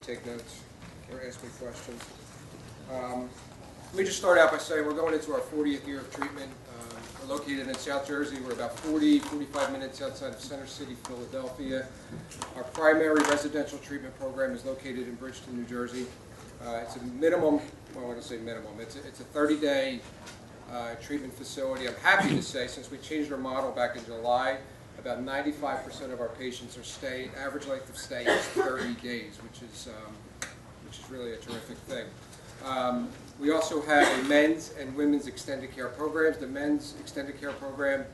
take notes or ask me questions. Let me just start out by saying we're going into our 40th year of treatment. We're located in South Jersey. We're about 45 minutes outside of Center City, Philadelphia. Our primary residential treatment program is located in Bridgeton, New Jersey. It's a minimum, well, I want to say minimum, it's a 30-day treatment facility. I'm happy to say, since we changed our model back in July, about 95% of our patients are staying. Average length of stay is 30 days, which is really a terrific thing. We also have a men's and women's extended care programs. The men's extended care program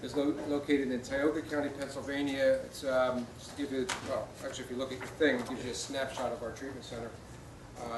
is located in Tioga County, Pennsylvania. It's just to give you, well, actually, if you look at your thing, it gives you a snapshot of our treatment center.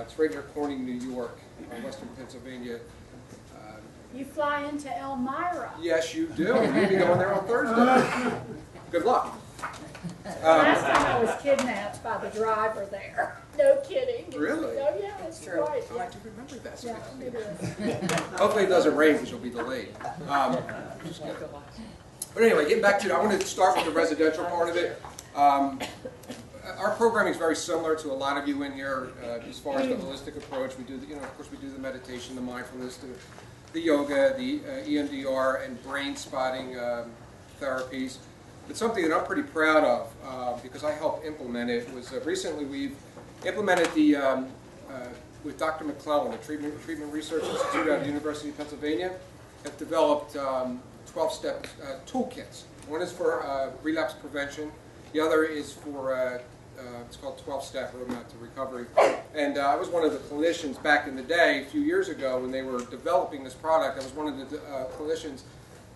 It's right near Corning, New York, western Pennsylvania. You fly into Elmira. Yes, you do. We'll be going there on Thursday. Good luck. Last time I was kidnapped by the driver there. No kidding. Really? Oh, yeah, that's right. Oh, Yeah. I do remember that. So Yeah, it is. hopefully it doesn't rain because you'll be delayed. Just kidding. But anyway, getting back to it, I want to start with the residential part of it. Our programming is very similar to a lot of you in here as far as the holistic approach. We do, of course, we do the meditation, the mindfulness, the yoga, the EMDR, and brain spotting therapies. But something that I'm pretty proud of because I helped implement it was recently we've implemented the with Dr. McClellan, the Treatment Research Institute out of the University of Pennsylvania, have developed 12-step toolkits. One is for relapse prevention. The other is for it's called 12-step Roadmap to Recovery. And I was one of the clinicians back in the day, a few years ago, when they were developing this product. I was one of the clinicians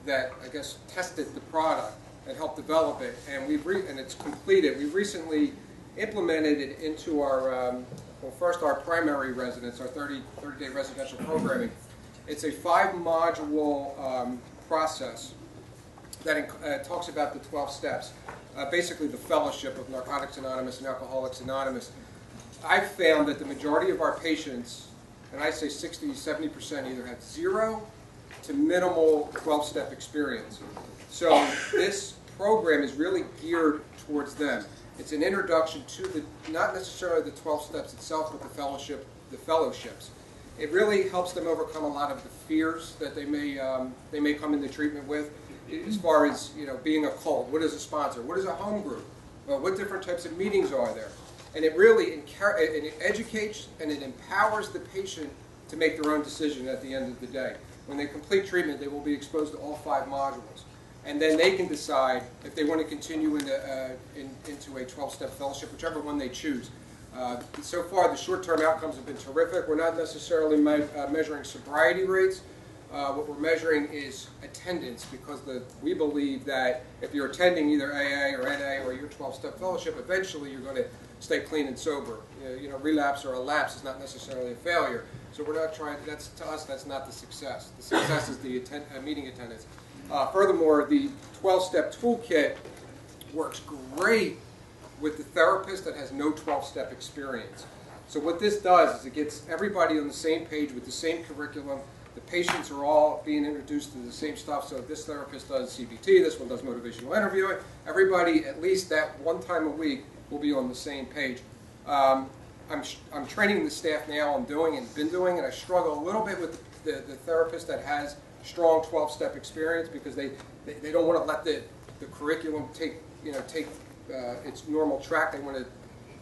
that, I guess, tested the product and helped develop it. And and it's completed. We've recently implemented it into our, well, first our primary residence, our 30-day residential programming. It's a 5-module process that talks about the 12 steps. Basically the fellowship of Narcotics Anonymous and Alcoholics Anonymous. I've found that the majority of our patients, and I say 60 to 70%, either have 0 to minimal 12-step experience. So this program is really geared towards them. It's an introduction to not necessarily the 12 steps itself, but the fellowships. It really helps them overcome a lot of the fears that they may come into treatment with. As far as being a cult, what is a sponsor? What is a home group? What different types of meetings are there? And it really it educates and it empowers the patient to make their own decision at the end of the day. When they complete treatment, they will be exposed to all 5 modules, and then they can decide if they want to continue into a 12-step fellowship, whichever one they choose. So far, the short-term outcomes have been terrific. We're not necessarily measuring sobriety rates. What we're measuring is attendance, because we believe that if you're attending either AA or NA or your 12-step fellowship, eventually you're going to stay clean and sober. Relapse or a lapse is not necessarily a failure. So we're not trying. To us, that's not the success. The success is the meeting attendance. Furthermore, the 12-step toolkit works great with the therapist that has no 12-step experience. So what this does is it gets everybody on the same page with the same curriculum. The patients are all being introduced to the same stuff. So if this therapist does CBT, this one does motivational interviewing, everybody at least that one time a week will be on the same page. I'm training the staff now. I'm doing and been doing, and I struggle a little bit with the therapist that has strong 12-step experience, because they don't want to let the curriculum take its normal track. They want to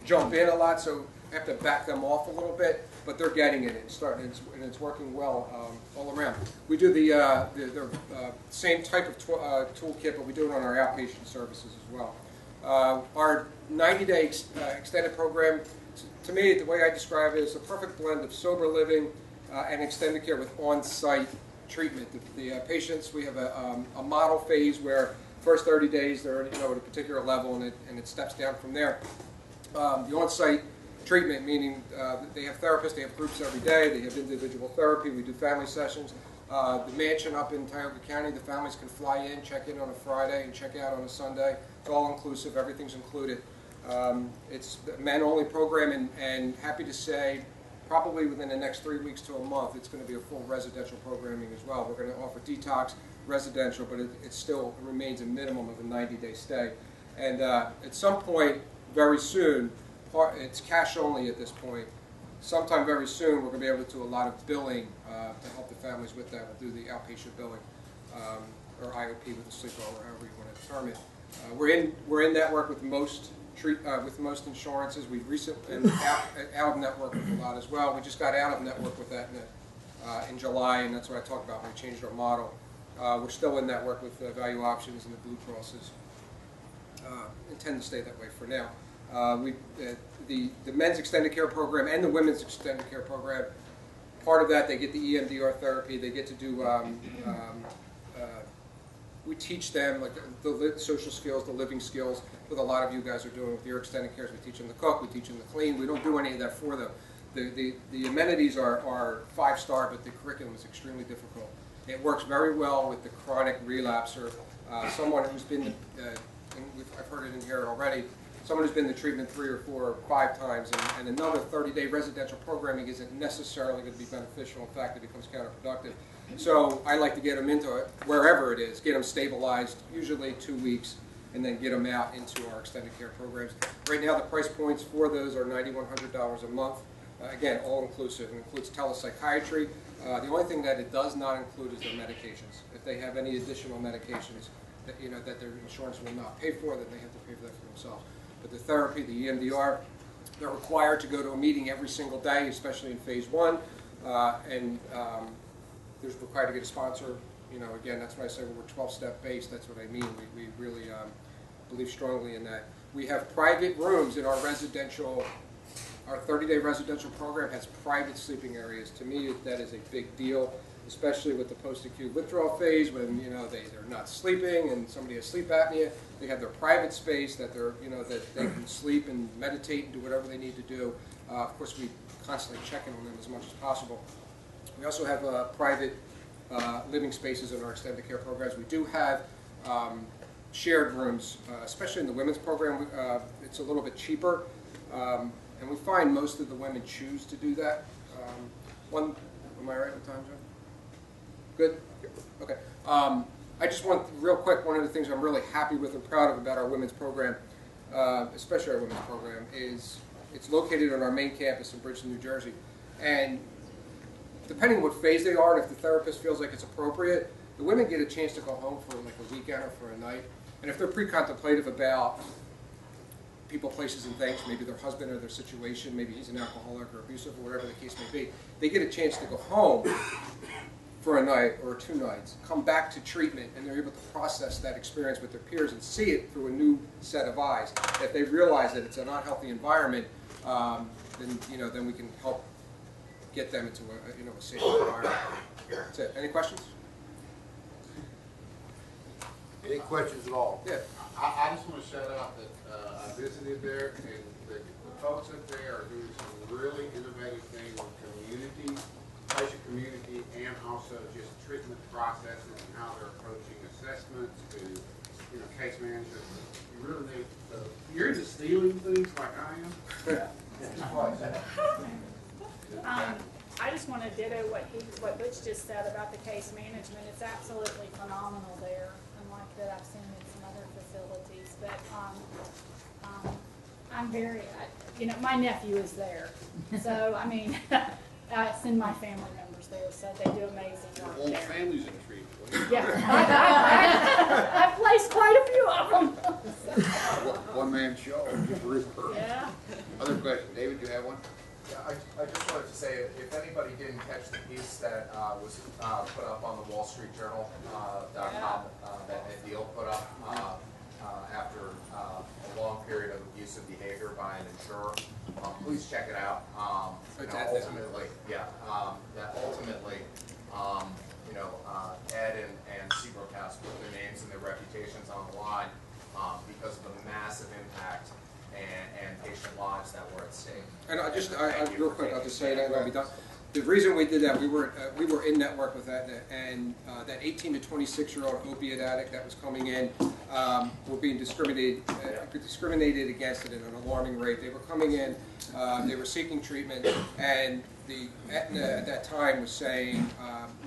jump in a lot, so I have to back them off a little bit. But they're getting it. And it's working well all around. We do the same type of toolkit, but we do it on our outpatient services as well. Our 90-day extended program, to me, the way I describe it, is a perfect blend of sober living and extended care with on-site treatment. The patients, we have a model phase where first 30 days they're at a particular level, and it steps down from there. The on-site treatment, meaning they have therapists, they have groups every day, they have individual therapy, we do family sessions. The mansion up in Tioga County, the families can fly in, check in on a Friday, and check out on a Sunday. It's all inclusive, everything's included. It's a men-only program, and happy to say, probably within the next 3 weeks to a month, it's going to be a full residential programming as well. We're going to offer detox, residential, but it still remains a minimum of a 90-day stay. And at some point, very soon, it's cash only at this point. Sometime very soon, we're going to be able to do a lot of billing to help the families with that. We'll do the outpatient billing, or IOP with the sleepover, or however you want to term it. We're in network with most insurances. We've recently been out of network with a lot as well. We just got out of network with that in July, and that's what I talked about when we changed our model. We're still in network with Value Options and the Blue Crosses. Intend to stay that way for now. The men's extended care program and the women's extended care program, part of that they get the EMDR therapy. They get to do. We teach them like the social skills, the living skills, what a lot of you guys are doing with your extended cares. We teach them to cook, we teach them to clean. We don't do any of that for them. The amenities are 5-star, but the curriculum is extremely difficult. It works very well with the chronic relapser, someone who's been, I've heard it in here already, someone who's been to treatment 3 or 4 or 5 times, and another 30-day residential programming isn't necessarily going to be beneficial. In fact, it becomes counterproductive. So I like to get them into it, wherever it is, get them stabilized, usually 2 weeks, and then get them out into our extended care programs. Right now, the price points for those are $9,100 a month. Again, all-inclusive. It includes telepsychiatry. The only thing that it does not include is their medications. If they have any additional medications that, that their insurance will not pay for, then they have to pay for that for themselves. But the therapy, the EMDR, they're required to go to a meeting every single day, especially in phase 1, and they're required to get a sponsor. Again, that's why I say we're 12-step based. That's what I mean. We really believe strongly in that. We have private rooms in our residential. Our 30-day residential program has private sleeping areas. To me, that is a big deal, especially with the post-acute withdrawal phase when they're not sleeping and somebody has sleep apnea. They have their private space that that they can sleep and meditate and do whatever they need to do. Of course, we constantly check in on them as much as possible. We also have private living spaces in our extended care programs. We do have shared rooms, especially in the women's program. It's a little bit cheaper. And we find most of the women choose to do that. Am I right with time, Joe? Good? Okay. I just want, real quick, one of the things I'm really happy with and proud of about our women's program, especially our women's program, is it's located on our main campus in Bridgeton, New Jersey. And depending on what phase they are, and if the therapist feels like it's appropriate, the women get a chance to go home for like a weekend or for a night. And if they're pre-contemplative about people, places, and things, maybe their husband or their situation, maybe he's an alcoholic or abusive or whatever the case may be, they get a chance to go home for a night or 2 nights, come back to treatment, and they're able to process that experience with their peers and see it through a new set of eyes. If they realize that it's an unhealthy environment, then we can help get them into a safe environment. That's it. Any questions? Any questions at all? Yeah. I just want to shout out that I visited there, and the folks up there are doing some really innovative things with community, patient community, and also just treatment processes and how they're approaching assessments to, case management. You really need. You're into stealing things like I am. I just want to ditto what Butch just said about the case management. It's absolutely phenomenal there, unlike that I've seen in some other facilities. But I'm very, my nephew is there, so I mean, I send my family members there, so they do amazing work Whole there. families in treatment. Yeah, I've placed quite a few of them. One man show. Yeah. Other question, David, do you have one? Yeah, I just wanted to say, if anybody didn't catch the piece that was put up on the Wall Street Journal.com, that Ed Deal put up after a long period of abusive behavior by an insurer, please check it out. Ed and Seabrook House put their names and their reputations on the line because of the massive impact and patient lives that were at stake. And real quick, I'll just say that, and I'll be done. The reason we did that, we were in network with that, and that 18 to 26-year-old opiate addict that was coming in were being discriminated against at an alarming rate. They were coming in, they were seeking treatment, and the Aetna at that time was saying,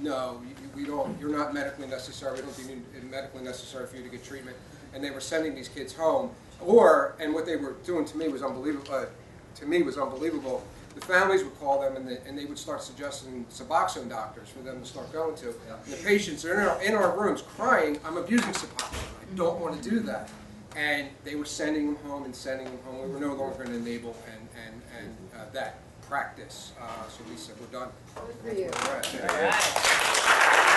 no, you're not medically necessary. We don't deem it medically necessary for you to get treatment. And they were sending these kids home. And what they were doing to me was unbelievable. to me was unbelievable. The families would call them and they would start suggesting Suboxone doctors for them to start going to. And the patients are in our rooms crying, I'm abusing Suboxone, I don't want to do that. And they were sending them home and sending them home. We were no longer going to enable that practice. So we said, we're done. Good for you. All right.